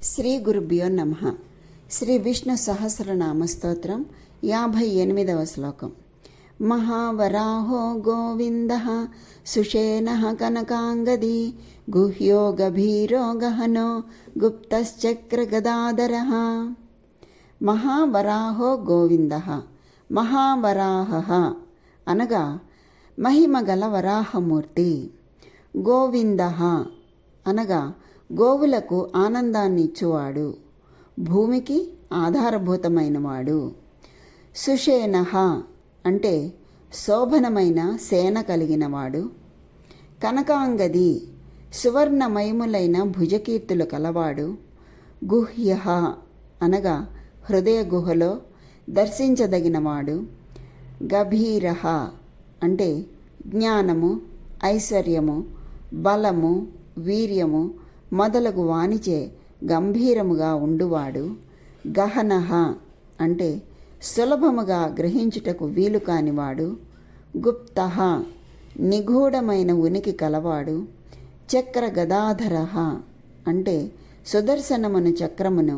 శ్రీ గురుభ్యో నమః. శ్రీ విష్ణు సహస్రనామ స్తోత్రం 58వ శ్లోకం. మహావరాహో గోవిందః సుషేణః కనకాంగదీ గుహ్యో గభీరో గహనో గుప్తశ్చక్రగదాధరః. మహావరాహో గోవిందః. మహావరాహః అనగా మహిమగల వరాహమూర్తి. గోవిందః అనగా గోవులకు ఆనందాన్నిచ్చువాడు, భూమికి ఆధారభూతమైనవాడు. సుషేణః అంటే శోభనమైన సేన కలిగినవాడు. కనకాంగది సువర్ణమయములైన భుజకీర్తులు కలవాడు. గుహ్యః అనగా హృదయ గుహలో దర్శించదగినవాడు. గభీరః అంటే జ్ఞానము, ఐశ్వర్యము, బలము, వీర్యము మొదలగు వానిచే గంభీరముగా ఉండువాడు. గహనః అంటే సులభముగా గ్రహించుటకు వీలు కానివాడు. గుప్తః నిగూఢమైన ఉనికి కలవాడు. చక్ర గదాధరః అంటే సుదర్శనమును చక్రమును,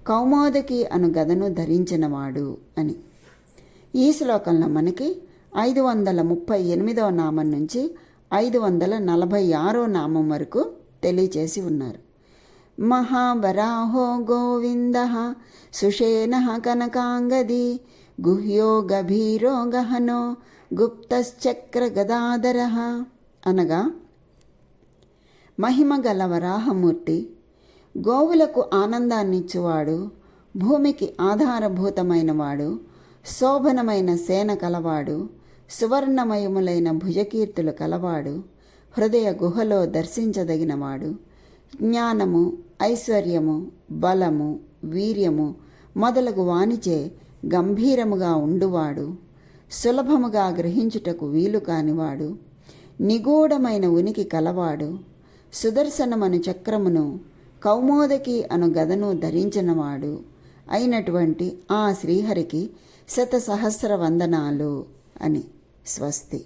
కౌమోదకి అను గదను ధరించినవాడు అని. ఈ శ్లోకంలో మనకి 538వ నామం నుంచి 546వ నామం వరకు తెలియచేసి ఉన్నారు. మహావరాహో గోవిందః సుషేణః కనకాంగదీ గుహ్యో గభీరో గహనో గుప్తశ్చక్రగదాధరః అనగా మహిమగల వరాహమూర్తి, గోవులకు ఆనందాన్నిచ్చువాడు, భూమికి ఆధారభూతమైనవాడు, శోభనమైన సేన కలవాడు, సువర్ణమయములైన భుజకీర్తులు కలవాడు, హృదయ గుహలో దర్శించదగినవాడు, జ్ఞానము, ఐశ్వర్యము, బలము, వీర్యము మొదలగు వానిచే గంభీరముగా ఉండువాడు, సులభముగా గ్రహించుటకు వీలు కానివాడు, నిగూఢమైన ఉనికి కలవాడు, సుదర్శనమను చక్రమును, కౌమోదకి అను గదను ధరించినవాడు అయినటువంటి ఆ శ్రీహరికి శతసహస్ర వందనాలు అని. స్వస్తి.